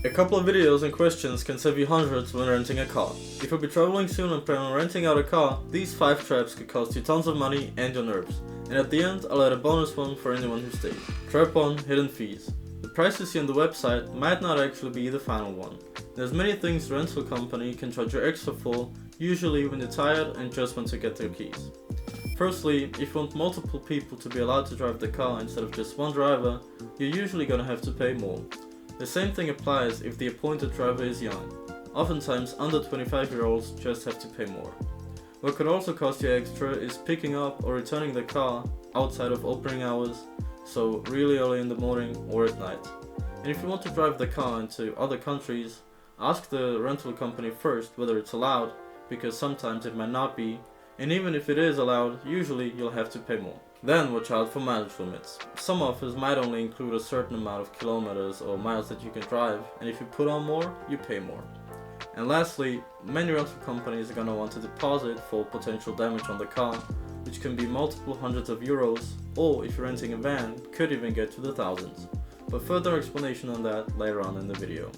A couple of videos and questions can save you hundreds when renting a car. If you'll be traveling soon and plan on renting out a car, these 5 traps could cost you tons of money and your nerves. And at the end, I'll add a bonus one for anyone who stays. Trap 1: Hidden fees. The price you see on the website might not actually be the final one. There's many things the rental company can charge you extra for, usually when you're tired and just want to get their keys. Firstly, if you want multiple people to be allowed to drive the car instead of just one driver, you're usually gonna have to pay more. The same thing applies if the appointed driver is young. Oftentimes under 25-year-olds just have to pay more. What could also cost you extra is picking up or returning the car outside of opening hours, so really early in the morning or at night. And if you want to drive the car into other countries, ask the rental company first whether it's allowed, because sometimes it might not be, and even if it is allowed, usually you'll have to pay more. Then watch out for mileage limits. Some offers might only include a certain amount of kilometers or miles that you can drive, and if you put on more, you pay more. And lastly, many rental companies are gonna want a deposit for potential damage on the car, which can be multiple hundreds of euros, or if you're renting a van, could even get to the thousands. But further explanation on that later on in the video.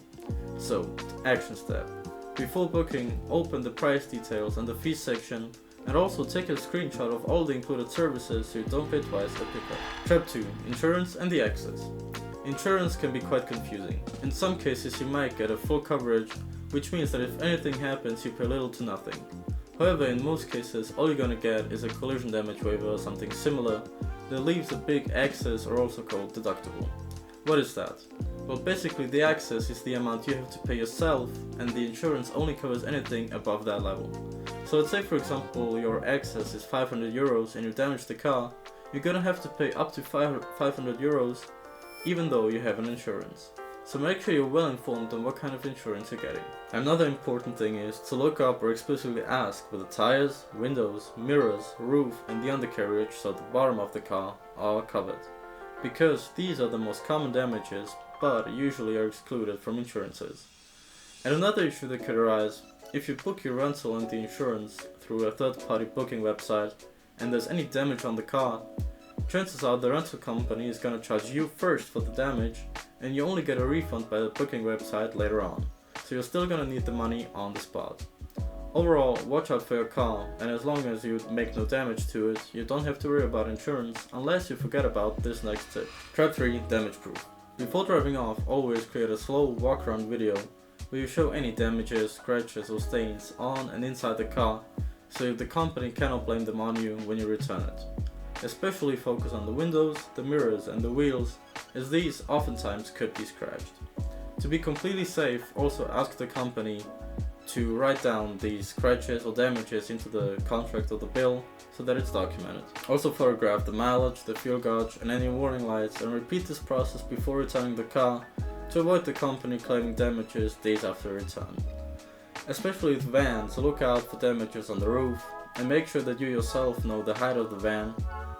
So, action step. Before booking, open the price details and the fees section, and also take a screenshot of all the included services so you don't pay twice at pickup. Trap 2: Insurance and the access. Insurance can be quite confusing. In some cases you might get a full coverage, which means that if anything happens you pay little to nothing. However, in most cases all you're gonna get is a collision damage waiver or something similar that leaves a big excess, or also called deductible. What is that? Well, basically the excess is the amount you have to pay yourself, and the insurance only covers anything above that level. So let's say for example your excess is 500 euros and you damage the car, you're gonna have to pay up to 500 euros even though you have an insurance. So make sure you're well informed on what kind of insurance you're getting. Another important thing is to look up or explicitly ask whether tires, windows, mirrors, roof and the undercarriage, so the bottom of the car, are covered. Because these are the most common damages, but usually are excluded from insurances. And another issue that could arise: if you book your rental and the insurance through a third-party booking website and there's any damage on the car, chances are the rental company is gonna charge you first for the damage, and you only get a refund by the booking website later on, so you're still gonna need the money on the spot. Overall, watch out for your car, and as long as you make no damage to it, you don't have to worry about insurance unless you forget about this next tip. Trap 3: Damage proof. Before driving off, always create a slow walk around video where you show any damages, scratches or stains on and inside the car, so the company cannot blame them on you when you return it. Especially focus on the windows, the mirrors and the wheels, as these oftentimes could be scratched. To be completely safe, also ask the company to write down these scratches or damages into the contract or the bill so that it's documented. Also photograph the mileage, the fuel gauge and any warning lights, and repeat this process before returning the car to avoid the company claiming damages days after return. Especially with vans, look out for damages on the roof and make sure that you yourself know the height of the van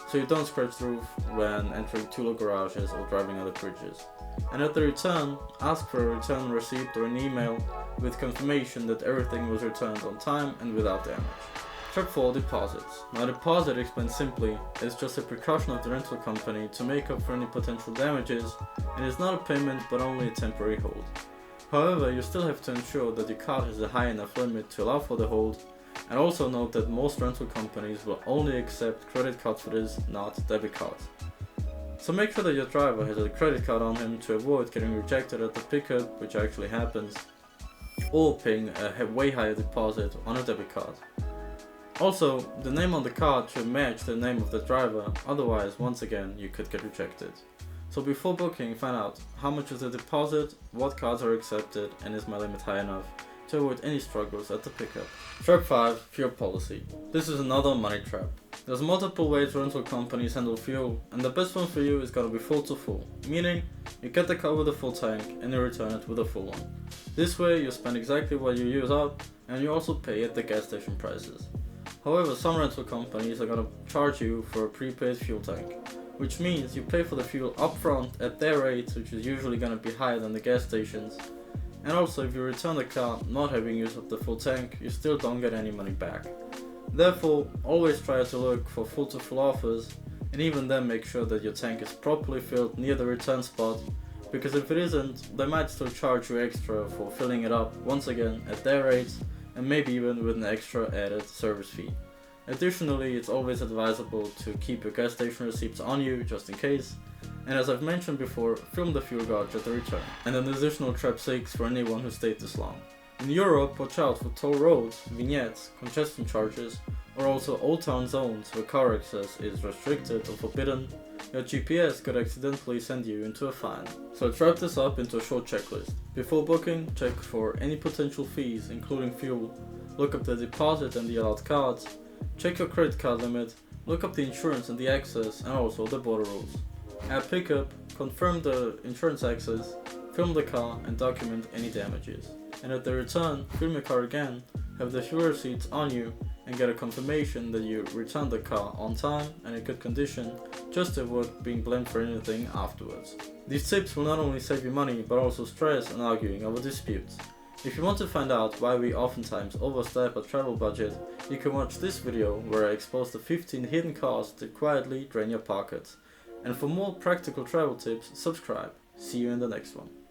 so you don't scratch the roof when entering two-low garages or driving other bridges. And at the return, ask for a return receipt or an email with confirmation that everything was returned on time and without damage. Trap 4: Deposits. Now, deposit, explained simply, is just a precaution of the rental company to make up for any potential damages, and is not a payment but only a temporary hold. However, you still have to ensure that your card has a high enough limit to allow for the hold, and also note that most rental companies will only accept credit cards for this, not debit cards. So make sure that your driver has a credit card on him to avoid getting rejected at the pickup, which actually happens, or paying a way higher deposit on a debit card. Also, the name on the card should match the name of the driver, otherwise once again you could get rejected. So before booking, find out how much is the deposit, what cards are accepted, and is my limit high enough to avoid any struggles at the pickup. Trap 5: Fuel policy. This is another money trap. There's multiple ways rental companies handle fuel, and the best one for you is gonna be full to full, meaning you get the car with a full tank and you return it with a full one. This way you spend exactly what you use up, and you also pay at the gas station prices. However, some rental companies are gonna charge you for a prepaid fuel tank, which means you pay for the fuel upfront at their rates, which is usually gonna be higher than the gas stations. And also, if you return the car not having used up the full tank, you still don't get any money back. Therefore, always try to look for full to full offers, and even then make sure that your tank is properly filled near the return spot, because if it isn't, they might still charge you extra for filling it up once again at their rates, and maybe even with an extra added service fee. Additionally, it's always advisable to keep your gas station receipts on you just in case, and as I've mentioned before, film the fuel gauge at the return. And an additional trap 6 for anyone who stayed this long. In Europe, watch out for toll roads, vignettes, congestion charges, or also old town zones where car access is restricted or forbidden. Your GPS could accidentally send you into a fine. So let's wrap this up into a short checklist. Before booking, check for any potential fees, including fuel, look up the deposit and the allowed cards, check your credit card limit, look up the insurance and the access, and also the border rules. At pickup, confirm the insurance access, film the car, and document any damages. And at the return, film your car again, have the fuel receipts on you, and get a confirmation that you returned the car on time and in good condition, just to avoid being blamed for anything afterwards. These tips will not only save you money, but also stress and arguing over disputes. If you want to find out why we oftentimes overstep a travel budget, you can watch this video where I expose the 15 hidden costs that quietly drain your pockets. And for more practical travel tips, subscribe. See you in the next one.